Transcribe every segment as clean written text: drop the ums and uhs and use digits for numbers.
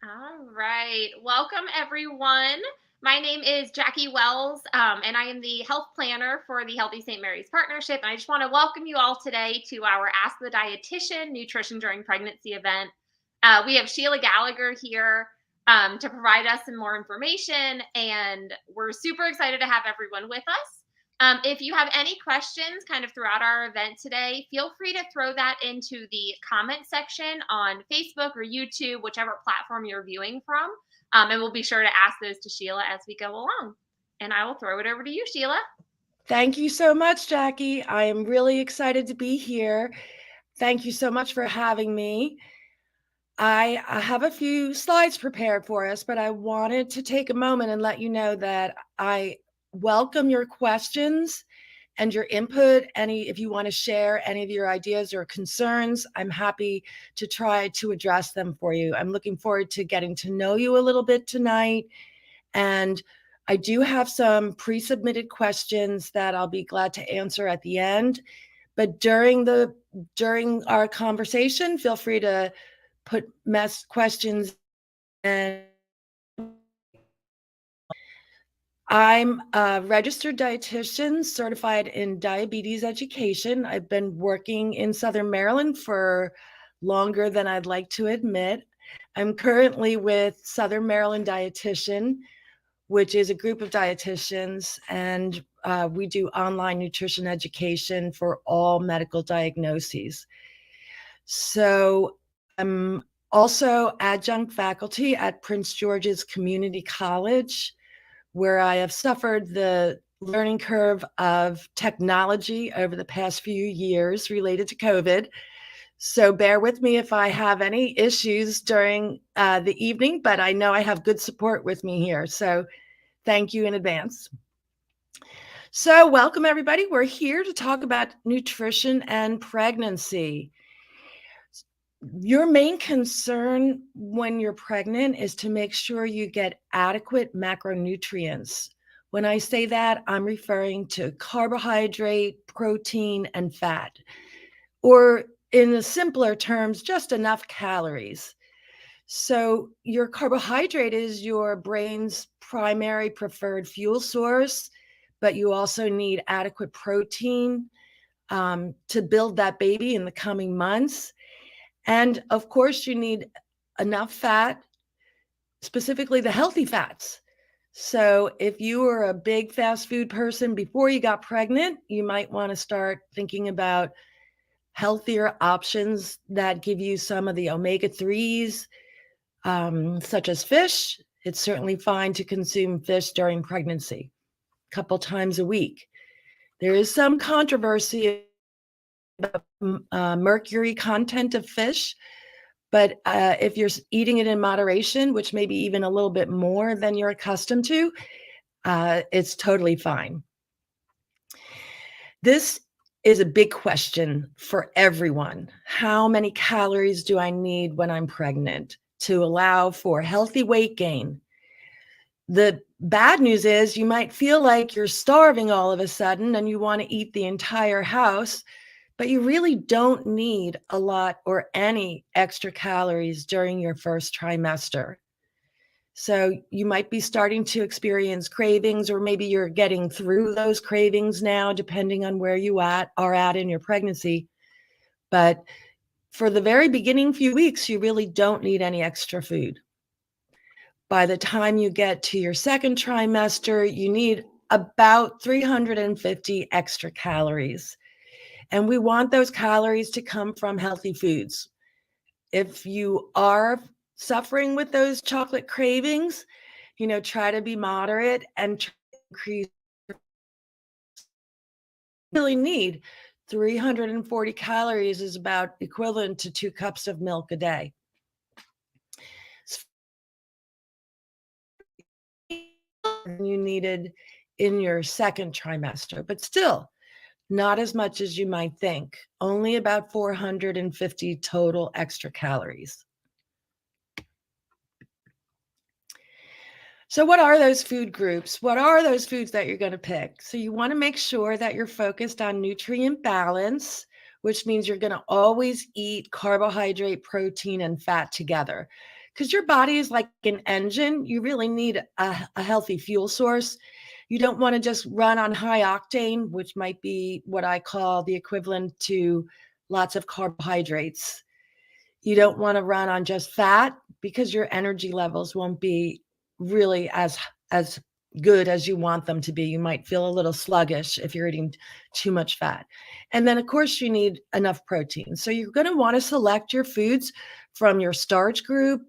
All right. Welcome, everyone. My name is Jackie Wells, and I am the health planner for the Healthy St. Mary's Partnership. And I just want to welcome you all today to our Ask the Dietitian Nutrition During Pregnancy event. We have Sheila Gallagher here to provide us some more information, and we're super excited to have everyone with us. If you have any questions kind of throughout our event today, feel free to throw that into the comment section on Facebook or YouTube, whichever platform you're viewing from. And we'll be sure to ask those to Sheila as we go along. And I will throw it over to you, Sheila. Thank you so much, Jackie. I am really excited to be here. Thank you so much for having me. I have a few slides prepared for us, but I wanted to take a moment and let you know that I welcome your questions and your input. If you want to share any of your ideas or concerns, I'm happy to try to address them for you. I'm looking forward to getting to know you a little bit tonight. And I do have some pre-submitted questions that I'll be glad to answer at the end. But during our conversation, feel free to put questions. And I'm a registered dietitian certified in diabetes education. I've been working in Southern Maryland for longer than I'd like to admit. I'm currently with Southern Maryland Dietitian, which is a group of dietitians, and we do online nutrition education for all medical diagnoses. So I'm also adjunct faculty at Prince George's Community College, where I have suffered the learning curve of technology over the past few years related to COVID. So bear with me if I have any issues during the evening, but I know I have good support with me here. So thank you in advance. So welcome, everybody. We're here to talk about nutrition and pregnancy. Your main concern when you're pregnant is to make sure you get adequate macronutrients. When I say that, I'm referring to carbohydrate, protein, and fat, or in the simpler terms, just enough calories. So your carbohydrate is your brain's primary preferred fuel source, but you also need adequate protein to build that baby in the coming months. And of course, you need enough fat, specifically the healthy fats. So if you were a big fast food person before you got pregnant, you might want to start thinking about healthier options that give you some of the omega-3s, such as fish. It's certainly fine to consume fish during pregnancy, a couple times a week. There is some controversy about mercury content of fish, but if you're eating it in moderation, which may be even a little bit more than you're accustomed to, it's totally fine. This is a big question for everyone. How many calories do I need when I'm pregnant to allow for healthy weight gain? The bad news is you might feel like you're starving all of a sudden and you want to eat the entire house, but you really don't need a lot or any extra calories during your first trimester. So you might be starting to experience cravings, or maybe you're getting through those cravings now, depending on where you are at in your pregnancy. But for the very beginning few weeks, you really don't need any extra food. By the time you get to your second trimester, you need about 350 extra calories. And we want those calories to come from healthy foods. If you are suffering with those chocolate cravings, try to be moderate and try to increase. Really need 340 calories is about equivalent to 2 cups of milk a day. You needed in your second trimester, but still not as much as you might think, only about 450 total extra calories. So what are those food groups? What are those foods that you're going to pick? So you want to make sure that you're focused on nutrient balance, which means you're going to always eat carbohydrate, protein, and fat together. because your body is like an engine. You really need a healthy fuel source. You don't want to just run on high octane, which might be what I call the equivalent to lots of carbohydrates. You don't want to run on just fat because your energy levels won't be really as good as you want them to be. You might feel a little sluggish if you're eating too much fat. And then, of course, you need enough protein. So you're going to want to select your foods from your starch group,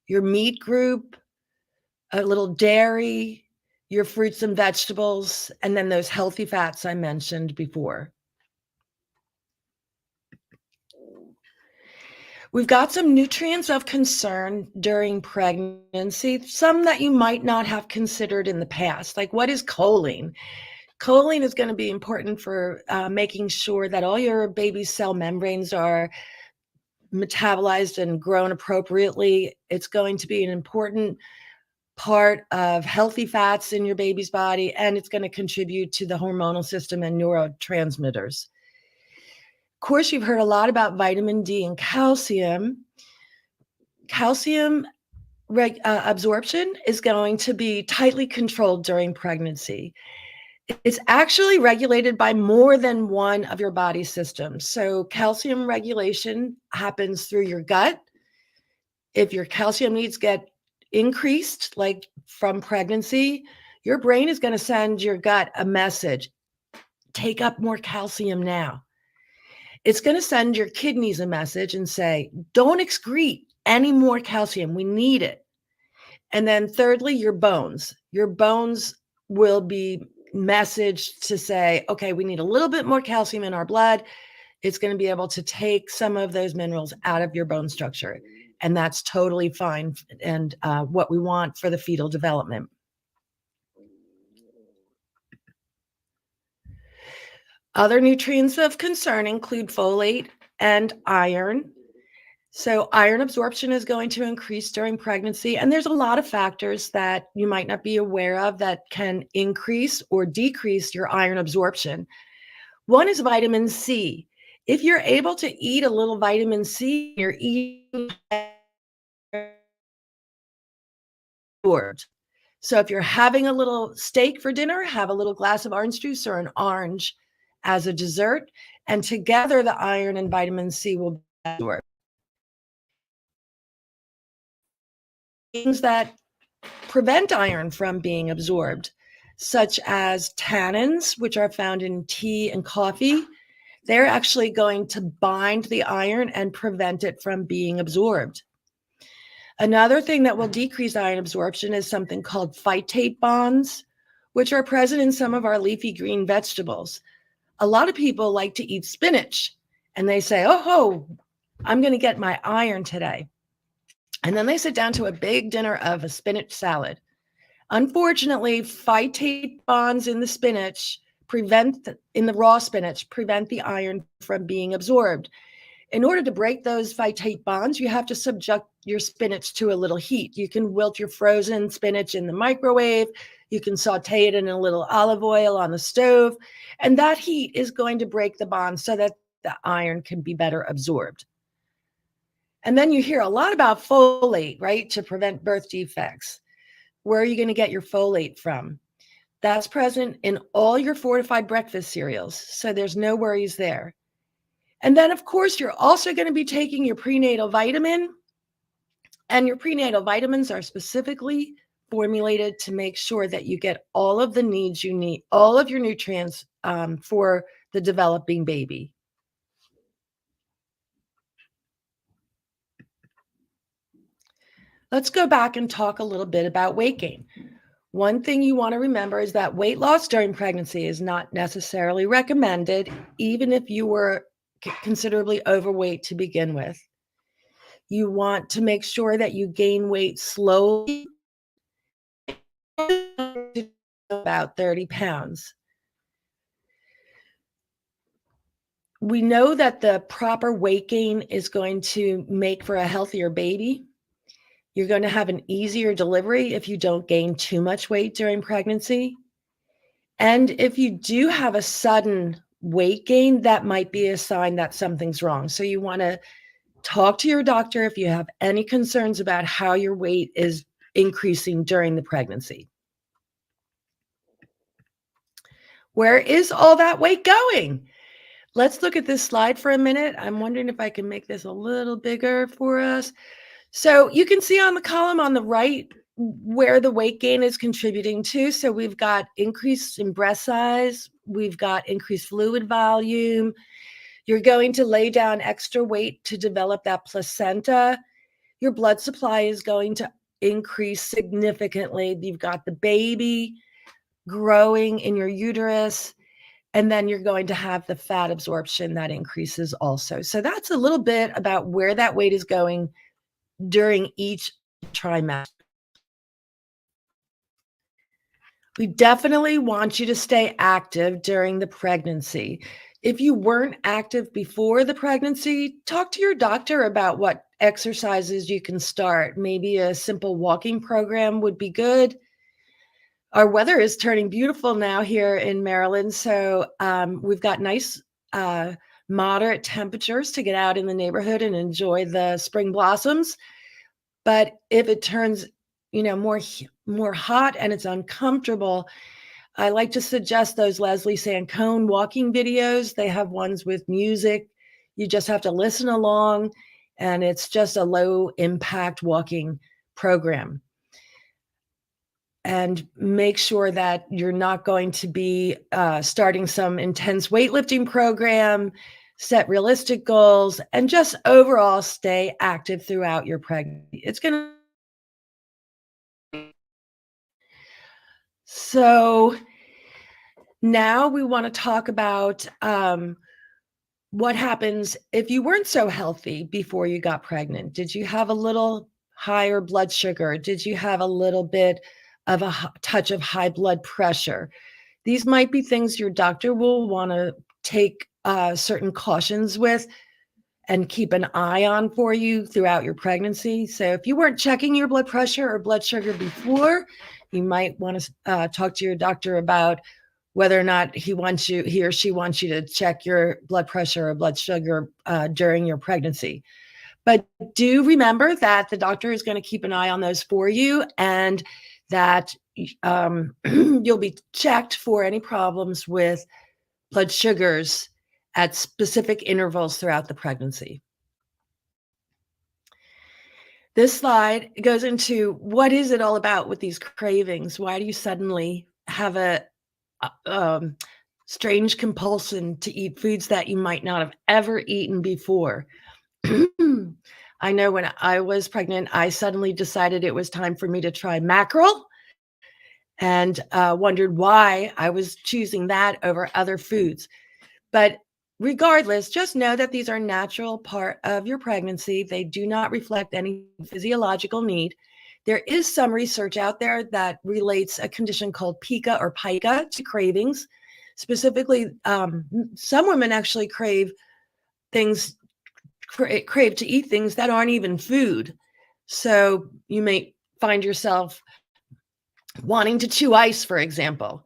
your meat group, a little dairy, your fruits and vegetables, and then those healthy fats I mentioned before. We've got some nutrients of concern during pregnancy, some that you might not have considered in the past. Like, what is choline? Choline is going to be important for making sure that all your baby's cell membranes are metabolized and grown appropriately. It's going to be an important part of healthy fats in your baby's body, and it's going to contribute to the hormonal system and neurotransmitters. Of course, you've heard a lot about vitamin D and calcium. Calcium absorption is going to be tightly controlled during pregnancy. It's actually regulated by more than one of your body systems. So calcium regulation happens through your gut. If your calcium needs get increased, like from pregnancy, your brain is going to send your gut a message: take up more calcium now. It's going to send your kidneys a message and say, don't excrete any more calcium. We need it. And then thirdly, your bones. Your bones will be messaged to say, okay, we need a little bit more calcium in our blood. It's going to be able to take some of those minerals out of your bone structure. And that's totally fine and what we want for the fetal development. Other nutrients of concern include folate and iron. So iron absorption is going to increase during pregnancy, and there's a lot of factors that you might not be aware of that can increase or decrease your iron absorption. One is vitamin C. If you're able to eat a little vitamin C, you're eating absorbed. So if you're having a little steak for dinner, have a little glass of orange juice or an orange as a dessert, and together the iron and vitamin C will be absorbed. Things that prevent iron from being absorbed, such as tannins, which are found in tea and coffee, they're actually going to bind the iron and prevent it from being absorbed. Another thing that will decrease iron absorption is something called phytate bonds, which are present in some of our leafy green vegetables. A lot of people like to eat spinach, and they say, oh, I'm going to get my iron today. And then they sit down to a big dinner of a spinach salad. Unfortunately, phytate bonds in the spinach in the raw spinach prevent the iron from being absorbed. In order to break those phytate bonds, you have to subject your spinach to a little heat. You can wilt your frozen spinach in the microwave. You can saute it in a little olive oil on the stove. And that heat is going to break the bonds so that the iron can be better absorbed. And then you hear a lot about folate, right, to prevent birth defects. Where are you going to get your folate from? That's present in all your fortified breakfast cereals, so there's no worries there. And then, of course, you're also going to be taking your prenatal vitamin, and your prenatal vitamins are specifically formulated to make sure that you get all of the needs you need, all of your nutrients for the developing baby. Let's go back and talk a little bit about weight gain. One thing you want to remember is that weight loss during pregnancy is not necessarily recommended, even if you were considerably overweight to begin with. You want to make sure that you gain weight slowly, about 30 pounds. We know that the proper weight gain is going to make for a healthier baby. You're going to have an easier delivery if you don't gain too much weight during pregnancy. And if you do have a sudden weight gain, that might be a sign that something's wrong. So you want to Talk to your doctor if you have any concerns about how your weight is increasing during the pregnancy. Where is all that weight going? Let's look at this slide for a minute. I'm wondering if I can make this a little bigger for us. So you can see on the column on the right where the weight gain is contributing to. So we've got increase in breast size, we've got increased fluid volume. You're going to lay down extra weight to develop that placenta. Your blood supply is going to increase significantly. You've got the baby growing in your uterus, and then you're going to have the fat absorption that increases also. So that's a little bit about where that weight is going during each trimester. We definitely want you to stay active during the pregnancy. If you weren't active before the pregnancy, talk to your doctor about what exercises you can start. Maybe a simple walking program would be good. Our weather is turning beautiful now here in Maryland, so we've got nice moderate temperatures to get out in the neighborhood and enjoy the spring blossoms. But if it turns, more hot and it's uncomfortable, I like to suggest those Leslie Sancone walking videos. They have ones with music. You just have to listen along, and it's just a low impact walking program. And make sure that you're not going to be starting some intense weightlifting program. Set realistic goals, and just overall stay active throughout your pregnancy. It's going to. So now we want to talk about what happens if you weren't so healthy before you got pregnant. Did you have a little higher blood sugar? Did you have a little bit of a touch of high blood pressure? These might be things your doctor will want to take certain cautions with and keep an eye on for you throughout your pregnancy. So if you weren't checking your blood pressure or blood sugar before, you might want to talk to your doctor about whether or not he or she wants you to check your blood pressure or blood sugar during your pregnancy. But do remember that the doctor is going to keep an eye on those for you, and that you'll be checked for any problems with blood sugars at specific intervals throughout the pregnancy. This slide goes into what is it all about with these cravings? Why do you suddenly have a strange compulsion to eat foods that you might not have ever eaten before? I know when I was pregnant, I suddenly decided it was time for me to try mackerel, and wondered why I was choosing that over other foods. But regardless, just know that these are a natural part of your pregnancy. They do not reflect any physiological need. There is some research out there that relates a condition called pica or pica to cravings. Specifically, some women actually crave to eat things that aren't even food. So you may find yourself wanting to chew ice, for example.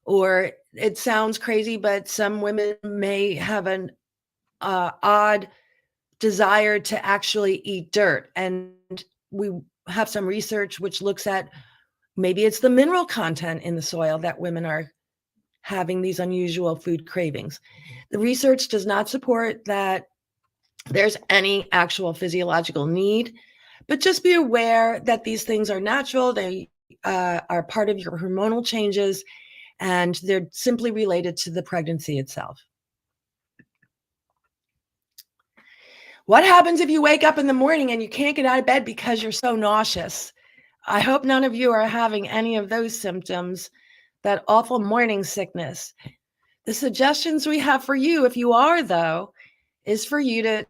Or it sounds crazy, but some women may have an odd desire to actually eat dirt. And we have some research which looks at maybe it's the mineral content in the soil that women are having these unusual food cravings. The research does not support that there's any actual physiological need, but just be aware that these things are natural. They are part of your hormonal changes, and they're simply related to the pregnancy itself. What happens if you wake up in the morning and you can't get out of bed because you're so nauseous? I hope none of you are having any of those symptoms, that awful morning sickness. The suggestions we have for you, if you are, though, is for you to,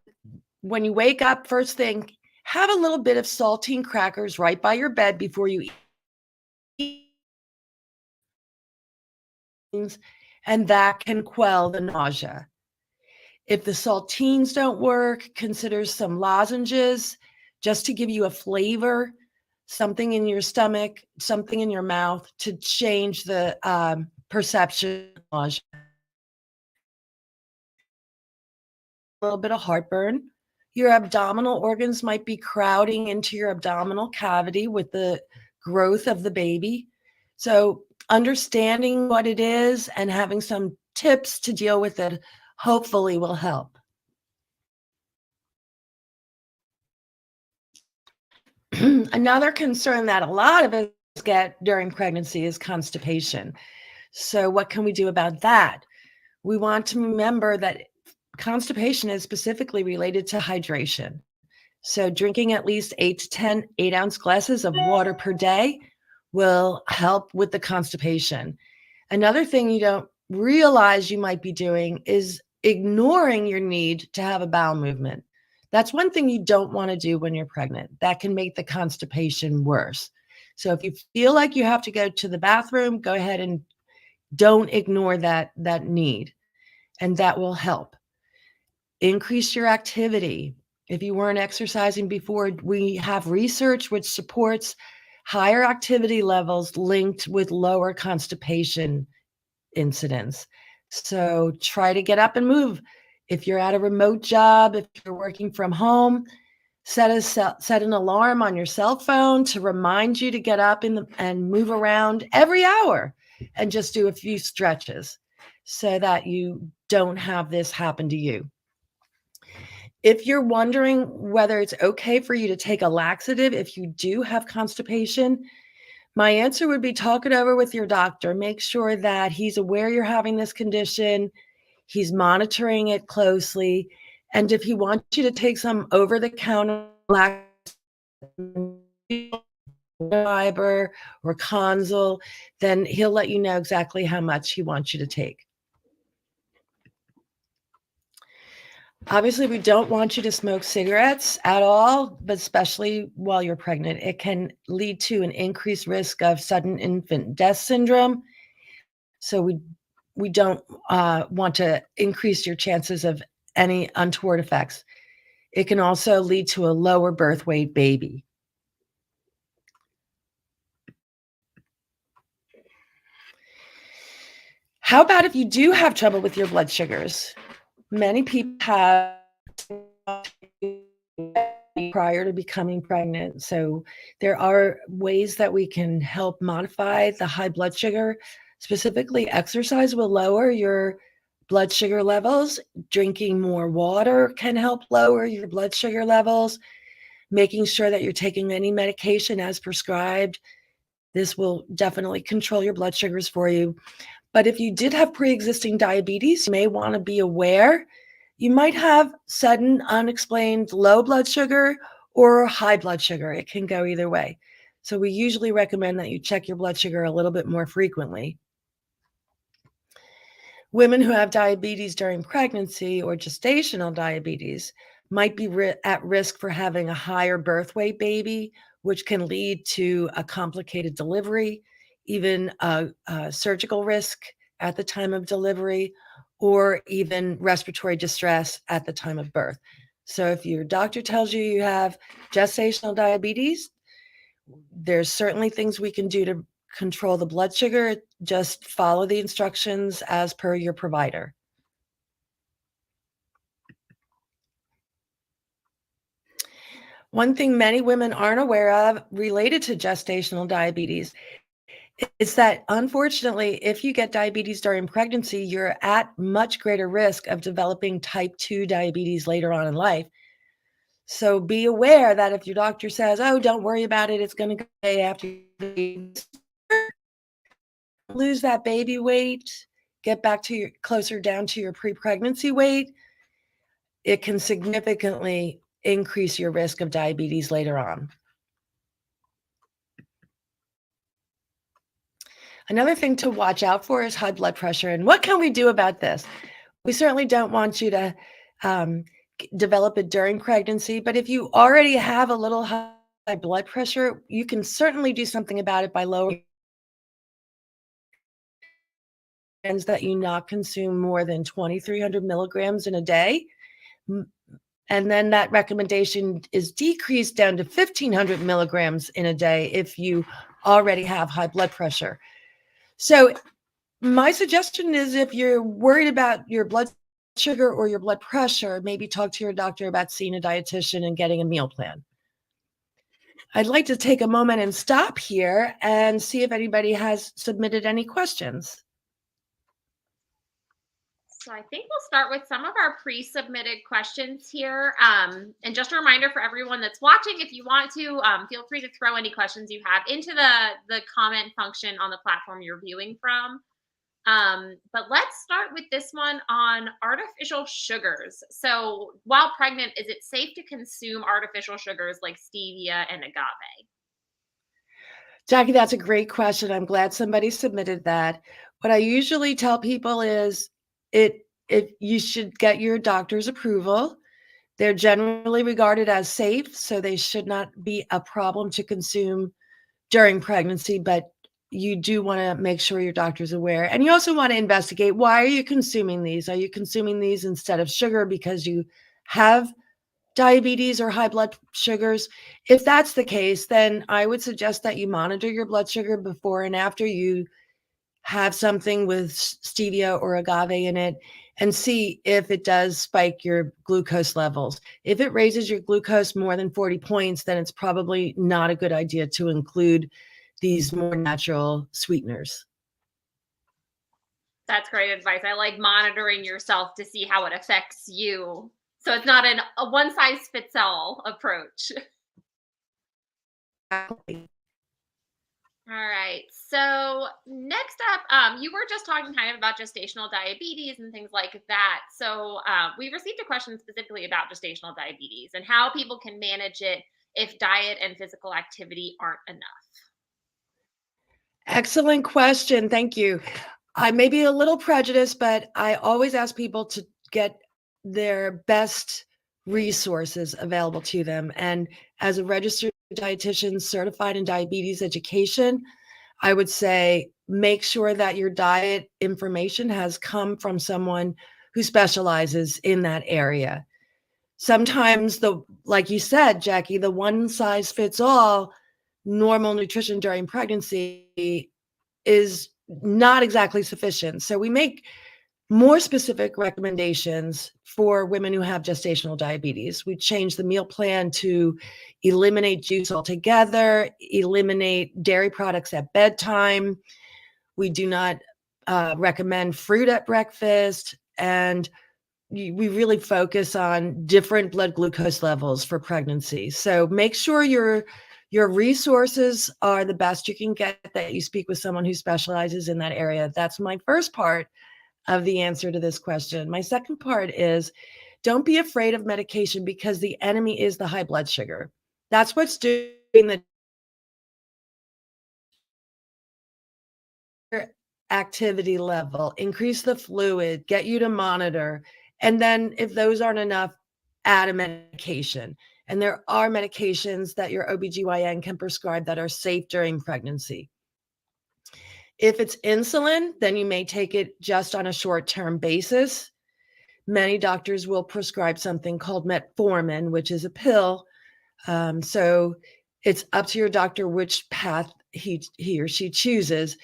when you wake up first thing, have a little bit of saltine crackers right by your bed before you eat, and that can quell the nausea. If the saltines don't work, consider some lozenges just to give you a flavor, something in your stomach, something in your mouth to change the perception of nausea. A little bit of heartburn, Your abdominal organs might be crowding into your abdominal cavity with the growth of the baby. So, understanding what it is and having some tips to deal with it hopefully will help. Another concern that a lot of us get during pregnancy is constipation. So, what can we do about that? We want to remember that constipation is specifically related to hydration. So, drinking at least 8 to 10 8-ounce glasses of water per day will help with the constipation. Another thing you don't realize you might be doing is ignoring your need to have a bowel movement. That's one thing you don't want to do when you're pregnant. That can make the constipation worse. So if you feel like you have to go to the bathroom, go ahead and don't ignore that need, and that will help. Increase your activity. If you weren't exercising before, we have research which supports higher activity levels linked with lower constipation incidents. So try to get up and move. If you're at a remote job, if you're working from home, set an alarm on your cell phone to remind you to get up and move around every hour and just do a few stretches so that you don't have this happen to you. If you're wondering whether it's okay for you to take a laxative if you do have constipation, my answer would be talk it over with your doctor. Make sure that he's aware you're having this condition, he's monitoring it closely, and if he wants you to take some over-the-counter fiber or Consul, then he'll let you know exactly how much he wants you to take. Obviously, we don't want you to smoke cigarettes at all, but especially while you're pregnant. It can lead to an increased risk of sudden infant death syndrome. So we don't want to increase your chances of any untoward effects. It can also lead to a lower birth weight baby. How about if you do have trouble with your blood sugars? Many people have prior to becoming pregnant. So there are ways that we can help modify the high blood sugar. Specifically, exercise will lower your blood sugar levels. Drinking more water can help lower your blood sugar levels. Making sure that you're taking any medication as prescribed. This will definitely control your blood sugars for you. But if you did have pre-existing diabetes, you may want to be aware you might have sudden unexplained low blood sugar or high blood sugar. It can go either way. So we usually recommend that you check your blood sugar a little bit more frequently. Women who have diabetes during pregnancy or gestational diabetes might be at risk for having a higher birth weight baby, which can lead to a complicated delivery, even a surgical risk at the time of delivery, or even respiratory distress at the time of birth. So if your doctor tells you you have gestational diabetes, there's certainly things we can do to control the blood sugar. Just follow the instructions as per your provider. One thing many women aren't aware of related to gestational diabetes is that, unfortunately, if you get diabetes during pregnancy, you're at much greater risk of developing type 2 diabetes later on in life. So be aware that if your doctor says, oh, don't worry about it, it's going to go away after you lose that baby weight, get back to your closer down to your pre-pregnancy weight, it can significantly increase your risk of diabetes later on. Another thing to watch out for is high blood pressure. And what can we do about this? We certainly don't want you to develop it during pregnancy, but if you already have a little high blood pressure, you can certainly do something about it by lowering that you not consume more than 2,300 milligrams in a day. And then that recommendation is decreased down to 1,500 milligrams in a day if you already have high blood pressure. So my suggestion is if you're worried about your blood sugar or your blood pressure, maybe talk to your doctor about seeing a dietitian and getting a meal plan. I'd like to take a moment and stop here and see if anybody has submitted any questions. So I think we'll start with some of our pre-submitted questions here. And just a reminder for everyone that's watching, if you want to, feel free to throw any questions you have into the comment function on the platform you're viewing from. But let's start with this one on artificial sugars. So while pregnant, is it safe to consume artificial sugars like stevia and agave? Jackie, that's a great question. I'm glad somebody submitted that. What I usually tell people is you should get your doctor's approval. They're generally regarded as safe, so they should not be a problem to consume during pregnancy, but you do want to make sure your doctor's aware. And you also want to investigate, why are you consuming these? Are you consuming these instead of sugar because you have diabetes or high blood sugars? If that's the case, then I would suggest that you monitor your blood sugar before and after you have something with stevia or agave in it and see if it does spike your glucose levels. If it raises your glucose more than 40 points, then it's probably not a good idea to include these more natural sweeteners. That's great advice. I like monitoring yourself to see how it affects you. So it's not a one size fits all approach. Exactly. All right. So next up, you were just talking kind of about gestational diabetes and things like that. So we received a question specifically about gestational diabetes and how people can manage it if diet and physical activity aren't enough. Excellent question. Thank you. I may be a little prejudiced, but I always ask people to get their best resources available to them. And as a registered dietitian certified in diabetes education, I would say make sure that your diet information has come from someone who specializes in that area. Sometimes like you said, Jackie, the one size fits all normal nutrition during pregnancy is not exactly sufficient. So we make more specific recommendations for women who have gestational diabetes. We change the meal plan to eliminate juice altogether, eliminate dairy products at bedtime. We do not recommend fruit at breakfast, and we really focus on different blood glucose levels for pregnancy. So make sure your resources are the best you can get, that you speak with someone who specializes in that area. That's my first part of the answer to this question. My second part is, don't be afraid of medication, because the enemy is the high blood sugar. That's what's doing the activity level, increase the fluid, get you to monitor. And then if those aren't enough, add a medication. And there are medications that your OBGYN can prescribe that are safe during pregnancy. If it's insulin, then you may take it just on a short-term basis. Many doctors will prescribe something called metformin, which is a pill. So it's up to your doctor which path he or she chooses.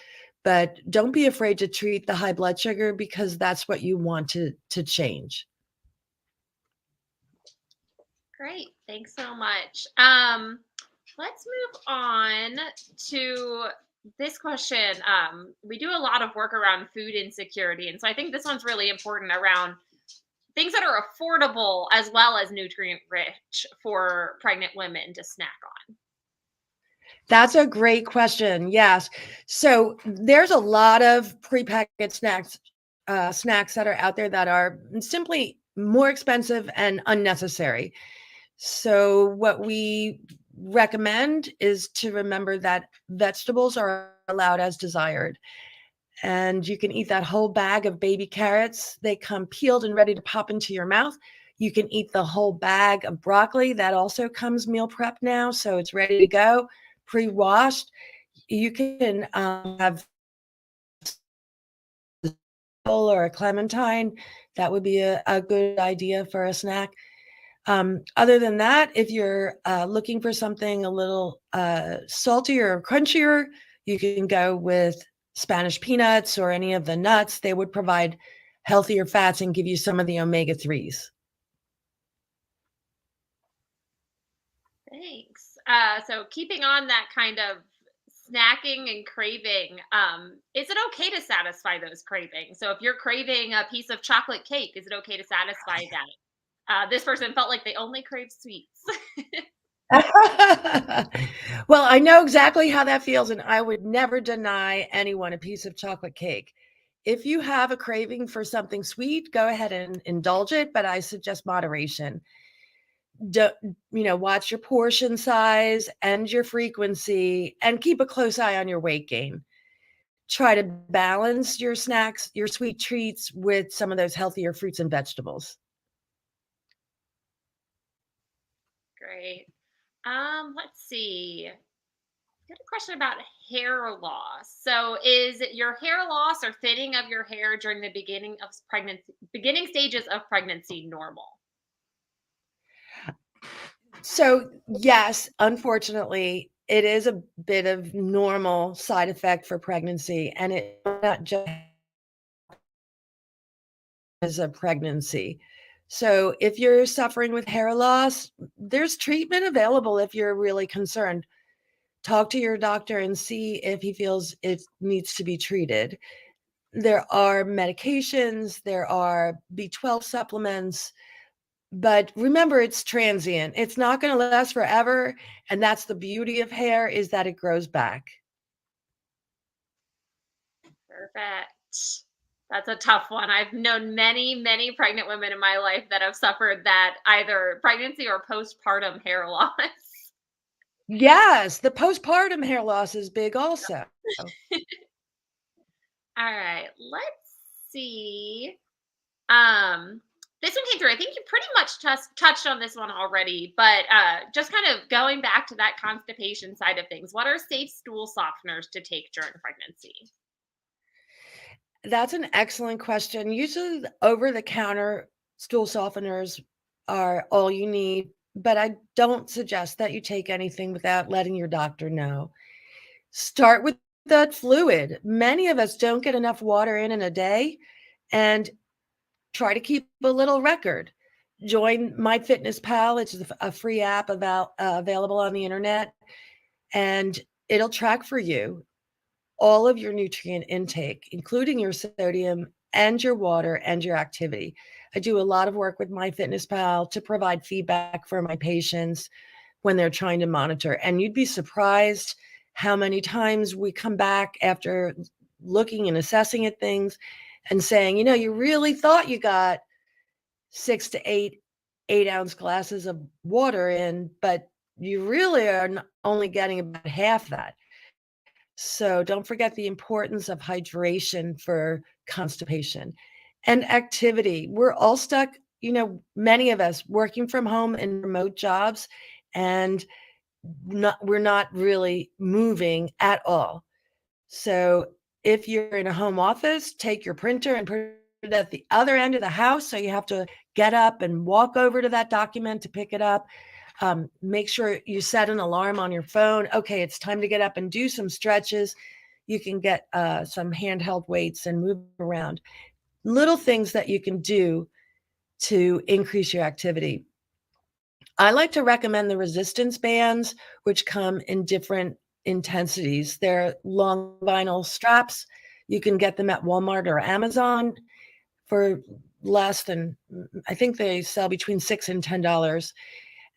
But don't be afraid to treat the high blood sugar, because that's what you want to change. Great. Thanks so much. Let's move on to this question. We do a lot of work around food insecurity. And so I think this one's really important around things that are affordable as well as nutrient rich for pregnant women to snack on. That's a great question. Yes. So there's a lot of prepackaged snacks that are out there that are simply more expensive and unnecessary. So what we recommend is to remember that vegetables are allowed as desired. And you can eat that whole bag of baby carrots. They come peeled and ready to pop into your mouth. You can eat the whole bag of broccoli. That also comes meal prep now, so it's ready to go, pre-washed. You can have or a clementine. That would be a good idea for a snack. Other than that, if you're looking for something a little saltier or crunchier, you can go with Spanish peanuts or any of the nuts. They would provide healthier fats and give you some of the omega-3s. Thanks. So keeping on that kind of snacking and craving, is it okay to satisfy those cravings? So if you're craving a piece of chocolate cake, is it okay to satisfy that? This person felt like they only crave sweets. Well, I know exactly how that feels, and I would never deny anyone a piece of chocolate cake. If you have a craving for something sweet, go ahead and indulge it, but I suggest moderation. Do, watch your portion size and your frequency, and keep a close eye on your weight gain. Try to balance your snacks, your sweet treats with some of those healthier fruits and vegetables. Great. Let's see. Got a question about hair loss. So, is your hair loss or thinning of your hair during the beginning stages of pregnancy normal? So, yes, unfortunately, it is a bit of normal side effect for pregnancy, and it not just as a pregnancy. So, if you're suffering with hair loss, there's treatment available if you're really concerned. Talk to your doctor and see if he feels it needs to be treated. There are medications, there are B12 supplements, but remember it's transient. It's not going to last forever, and that's the beauty of hair is that it grows back. Perfect. That's a tough one. I've known many, many pregnant women in my life that have suffered that either pregnancy or postpartum hair loss. Yes, the postpartum hair loss is big also. All right, let's see. Um, this one came through. I think you pretty much just touched on this one already, but just kind of going back to that constipation side of things. What are safe stool softeners to take during pregnancy? That's an excellent question. Usually the over-the-counter stool softeners are all you need, but I don't suggest that you take anything without letting your doctor know. Start with that fluid. Many of us don't get enough water in a day, and try to keep a little record. Join MyFitnessPal. It's a free app available on the internet, and it'll track for you all of your nutrient intake, including your sodium and your water and your activity. I do a lot of work with MyFitnessPal to provide feedback for my patients when they're trying to monitor. And you'd be surprised how many times we come back after looking and assessing at things and saying, you really thought you got 6 to 8 8-ounce glasses of water in, but you really are only getting about half that. So don't forget the importance of hydration for constipation and activity. We're all stuck, many of us working from home in remote jobs, and we're not really moving at all. So if you're in a home office, take your printer and put it at the other end of the house. So you have to get up and walk over to that document to pick it up. Make sure you set an alarm on your phone. Okay, it's time to get up and do some stretches. You can get some handheld weights and move around. Little things that you can do to increase your activity. I like to recommend the resistance bands, which come in different intensities. They're long vinyl straps. You can get them at Walmart or Amazon for less than, I think they sell between $6 and $10.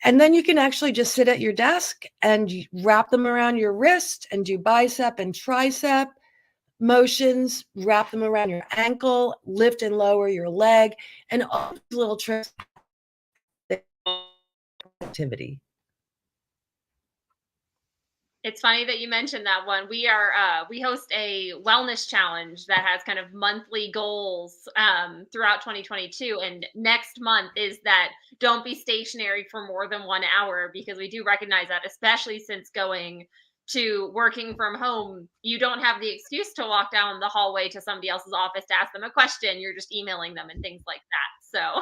And then you can actually just sit at your desk and wrap them around your wrist and do bicep and tricep motions, wrap them around your ankle, lift and lower your leg, and all these little tricks activity. It's funny that you mentioned that one. We host a wellness challenge that has kind of monthly goals throughout 2022, and next month is that don't be stationary for more than 1 hour, because we do recognize that, especially since going to working from home, you don't have the excuse to walk down the hallway to somebody else's office to ask them a question. You're just emailing them and things like that. So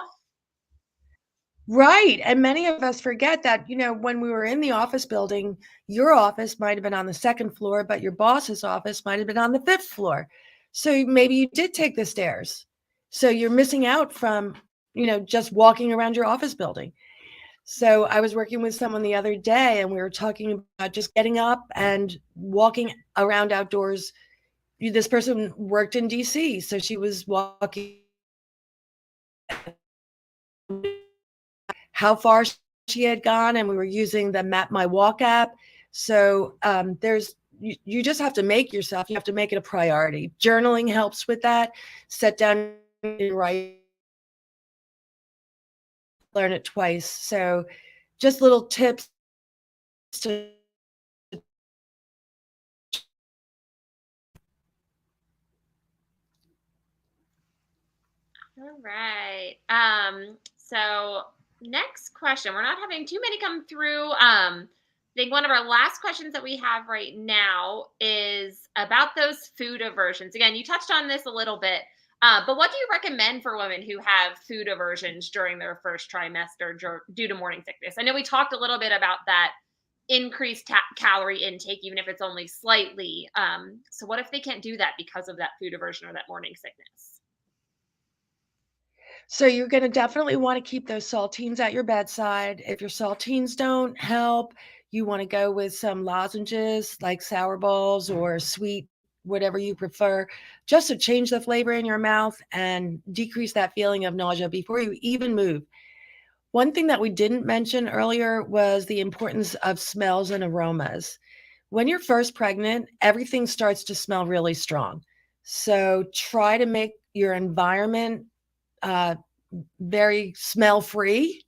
Right. And many of us forget that, when we were in the office building, your office might have been on the second floor, but your boss's office might have been on the fifth floor. So maybe you did take the stairs. So you're missing out from, just walking around your office building. So I was working with someone the other day and we were talking about just getting up and walking around outdoors. This person worked in DC, so she was walking how far she had gone, and we were using the Map My Walk app. So you just have to you have to make it a priority. Journaling helps with that. Set down and write, learn it twice. So just little tips to All right. So next question. We're not having too many come through. I think one of our last questions that we have right now is about those food aversions. Again, you touched on this a little bit, but what do you recommend for women who have food aversions during their first trimester due to morning sickness? I know we talked a little bit about that increased calorie intake, even if it's only slightly. So what if they can't do that because of that food aversion or that morning sickness? So you're going to definitely want to keep those saltines at your bedside. If your saltines don't help, you want to go with some lozenges like sour balls or sweet, whatever you prefer, just to change the flavor in your mouth and decrease that feeling of nausea before you even move. One thing that we didn't mention earlier was the importance of smells and aromas. When you're first pregnant, everything starts to smell really strong. So try to make your environment uh, very smell free.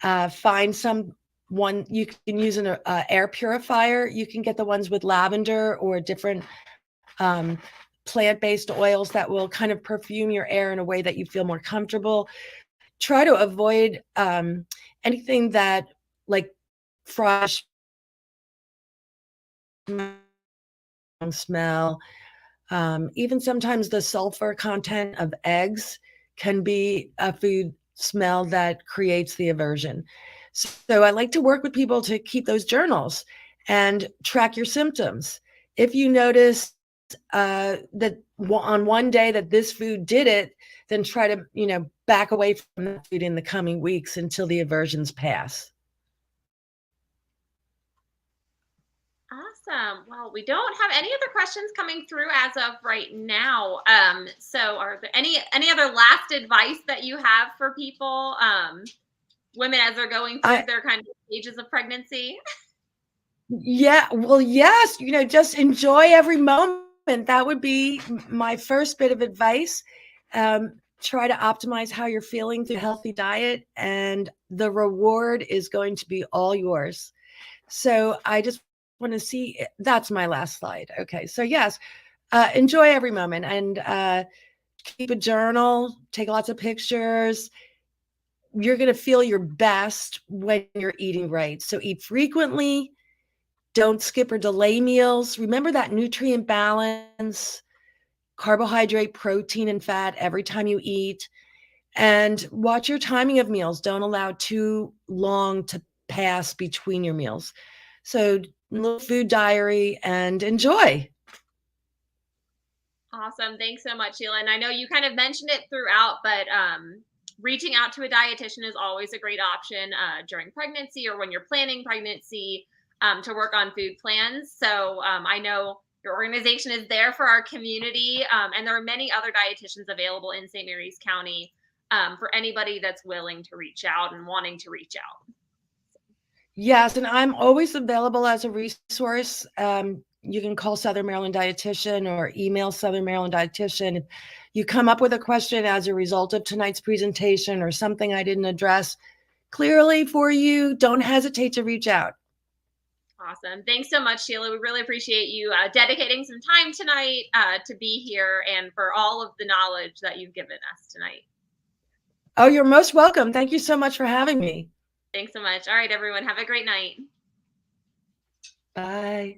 Find some one you can use an air purifier. You can get the ones with lavender or different um, plant-based oils that will kind of perfume your air in a way that you feel more comfortable. Try to avoid anything that like fresh smell. Even sometimes the sulfur content of eggs can be a food smell that creates the aversion. So I like to work with people to keep those journals and track your symptoms. If you notice that on one day that this food did it, then try to, back away from that food in the coming weeks until the aversions pass. Awesome. Well, we don't have any other questions coming through as of right now. So are there any other last advice that you have for people, women as they're going through I their kind of stages of pregnancy? Yeah, well, yes, just enjoy every moment. That would be my first bit of advice. Try to optimize how you're feeling through a healthy diet, and the reward is going to be all yours. So I just want to see that's my last slide. Okay, so yes, enjoy every moment and keep a journal, take lots of pictures. You're going to feel your best when you're eating right. So eat frequently, don't skip or delay meals. Remember that nutrient balance, carbohydrate, protein, and fat every time you eat. And watch your timing of meals. Don't allow too long to pass between your meals. So, little food diary and enjoy. Awesome. Thanks so much, Sheila. And I know you kind of mentioned it throughout, but reaching out to a dietitian is always a great option during pregnancy or when you're planning pregnancy to work on food plans. So I know your organization is there for our community, and there are many other dietitians available in St. Mary's County for anybody that's willing to reach out and wanting to reach out. Yes, and I'm always available as a resource. You can call Southern Maryland Dietitian or email Southern Maryland Dietitian. If you come up with a question as a result of tonight's presentation or something I didn't address clearly for you, don't hesitate to reach out. Awesome. Thanks so much, Sheila. We really appreciate you dedicating some time tonight to be here and for all of the knowledge that you've given us tonight. Oh, you're most welcome. Thank you so much for having me. Thanks so much. All right, everyone. Have a great night. Bye.